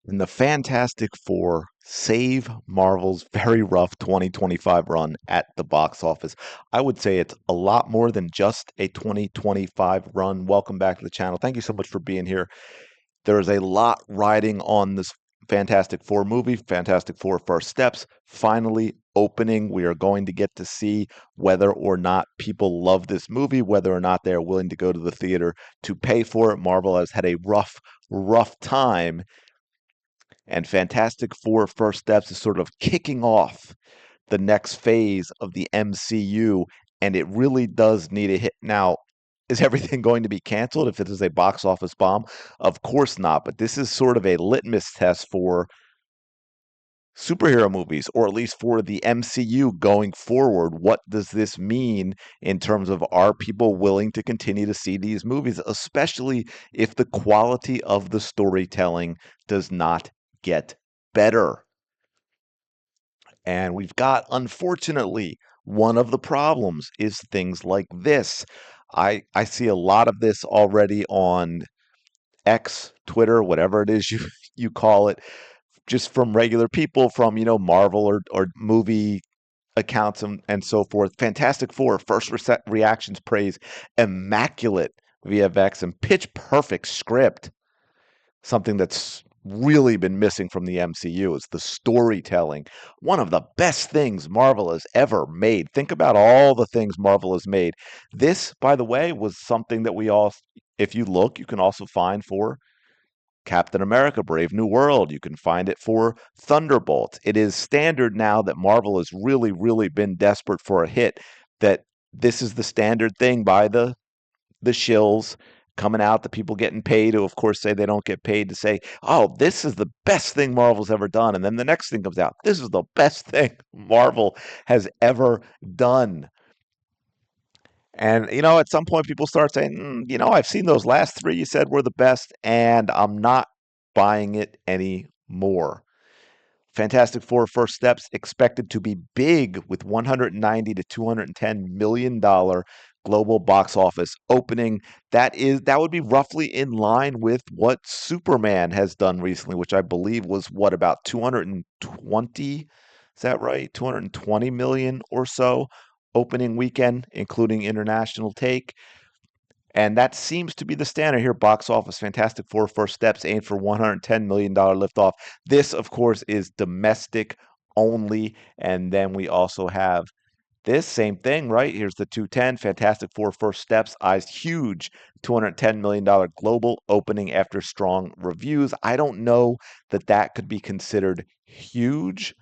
And the Fantastic Four save Marvel's very rough 2025 run at the box office. I would say it's a lot more than just a 2025 run. Welcome back to the channel. Thank you so much for being here. There is a lot riding on this Fantastic Four movie, Fantastic Four First Steps, finally opening. We are going to get to see whether or not people love this movie, whether or not they're willing to go to the theater to pay for it. Marvel has had a rough time, and Fantastic Four First Steps is sort of kicking off the next phase of the MCU, and it really does need a hit. Now, is everything going to be canceled if it is a box office bomb? Of course not, but this is sort of a litmus test for superhero movies, or at least for the MCU going forward. What does this mean in terms of, are people willing to continue to see these movies, especially if the quality of the storytelling does not get better? And we've got, unfortunately, one of the problems is things like this. I see a lot of this already on X, Twitter, whatever it is you you call it, just from regular people, from Marvel or movie accounts and so forth. Fantastic Four first reactions praise immaculate VFX and pitch perfect script. Something that's really been missing from the MCU is the storytelling. One of the best things Marvel has ever made. Think about all the things Marvel has made. This, by the way, was something that we all, if you look, you can also find for Captain America Brave New World. You can find it for Thunderbolt. It is standard now that Marvel has really been desperate for a hit, that this is the standard thing by the shills coming out, the people getting paid, who of course say they don't get paid, to say, oh, this is the best thing Marvel's ever done. And then the next thing comes out, this is the best thing Marvel has ever done. And, at some point people start saying, I've seen those last three you said were the best, and I'm not buying it anymore. Fantastic Four First Steps expected to be big with 190 to 210 million dollar global box office opening. That would be roughly in line with what Superman has done recently, which I believe was what, about 220, is that right? 220 million or so opening weekend, including international take. And that seems to be the standard here. Box office, Fantastic Four First Steps aimed for $110 million liftoff. This, of course, is domestic only. And then we also have this same thing, right? Here's the 210. Fantastic Four First Steps eyes huge $210 million global opening after strong reviews. I don't know that that could be considered huge,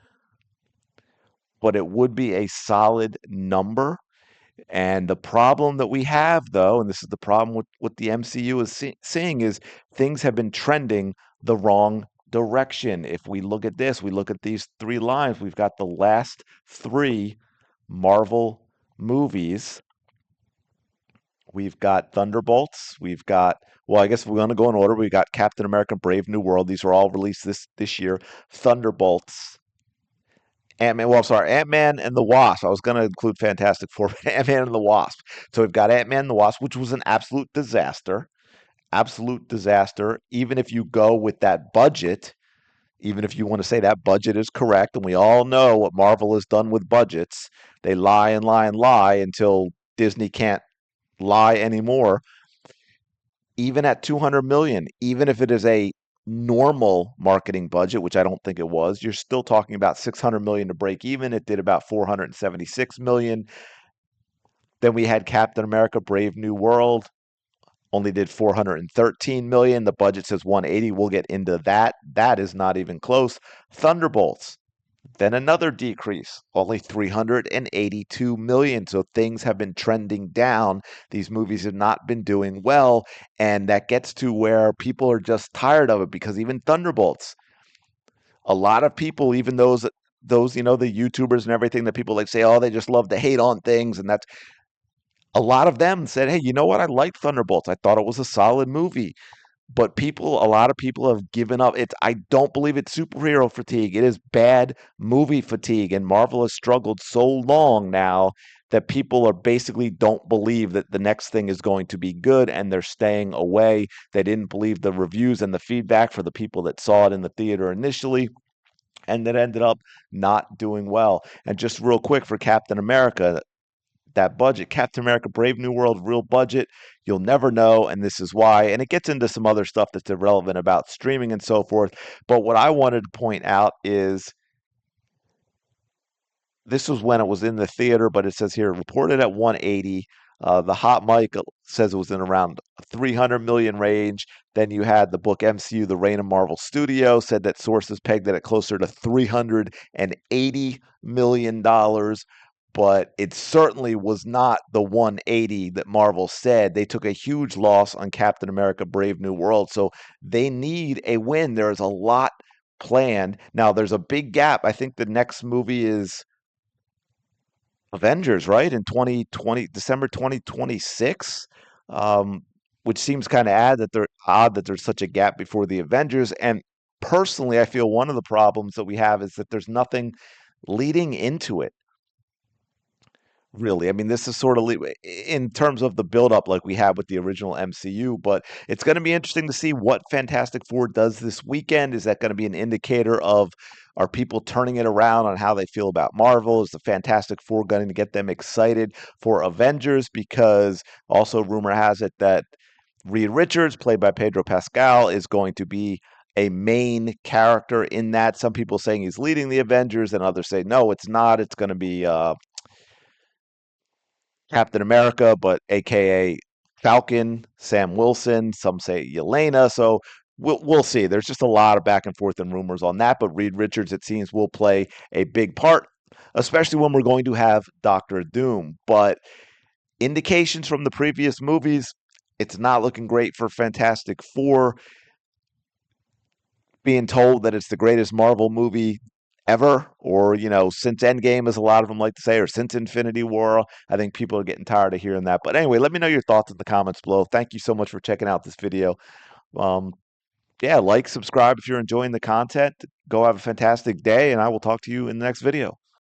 but it would be a solid number. And the problem that we have, though, and this is the problem with what the MCU is seeing, is things have been trending the wrong direction. If we look at this, we look at these three lines, we've got the last three Marvel movies. We've got Thunderbolts. We've got, well, I guess we're going to go in order. We got Captain America, Brave New World. These are all released this year. Thunderbolts. Ant-Man, well, sorry, Ant-Man and the Wasp. I was going to include Fantastic Four, but Ant-Man and the Wasp. So we've got Ant-Man and the Wasp, which was an absolute disaster. Absolute disaster. Even if you go with that budget, even if you want to say that budget is correct, and we all know what Marvel has done with budgets, they lie and lie and lie until Disney can't lie anymore. Even at 200 million, even if it is a normal marketing budget, which I don't think it was, you're still talking about 600 million to break even. It did about 476 million. Then we had Captain America Brave New World, only did 413 million. The budget says 180. We'll get into that. That is not even close. Thunderbolts, then another decrease, only 382 million. So things have been trending down. These movies have not been doing well. And that gets to where people are just tired of it, because even Thunderbolts, a lot of people, even those, the YouTubers and everything, that people like say, oh, they just love to hate on things. And that's, a lot of them said, hey, you know what? I liked Thunderbolts. I thought it was a solid movie. But a lot of people have given up. I don't believe it's superhero fatigue. It is bad movie fatigue. And Marvel has struggled so long now that people are basically don't believe that the next thing is going to be good and they're staying away. They didn't believe the reviews and the feedback for the people that saw it in the theater initially, and that ended up not doing well. And just real quick for Captain America, that budget, Captain America Brave New World, real budget, you'll never know, and this is why. And it gets into some other stuff that's irrelevant about streaming and so forth. But what I wanted to point out is this was when it was in the theater, but it says here reported at 180. The hot mic says it was in around 300 million range. Then you had the book MCU, The Reign of Marvel Studio, said that sources pegged it at closer to $380 million. But it certainly was not the 180 that Marvel said. They took a huge loss on Captain America Brave New World. So they need a win. There is a lot planned. Now, there's a big gap. I think the next movie is Avengers, right? In 2020, December 2026, um, which seems kind of odd that there's such a gap before the Avengers. And personally, I feel one of the problems that we have is that there's nothing leading into it. Really, I mean, this is sort of in terms of the buildup like we had with the original MCU, but it's going to be interesting to see what Fantastic Four does this weekend. Is that going to be an indicator of are people turning it around on how they feel about Marvel? Is the Fantastic Four going to get them excited for Avengers? Because also rumor has it that Reed Richards, played by Pedro Pascal, is going to be a main character in that. Some people saying he's leading the Avengers, and others say no, it's not. It's going to be Captain America, but AKA Falcon, Sam Wilson. Some say Yelena. So we'll see. There's just a lot of back and forth and rumors on that. But Reed Richards, it seems, will play a big part, especially when we're going to have Doctor Doom. But indications from the previous movies, it's not looking great for Fantastic Four. Being told that it's the greatest Marvel movie ever, or since Endgame, as a lot of them like to say, or since Infinity War. I think people are getting tired of hearing that. But anyway, let me know your thoughts in the comments below. Thank you so much for checking out this video. Um, yeah, like, subscribe if you're enjoying the content. Go have a fantastic day, and I will talk to you in the next video.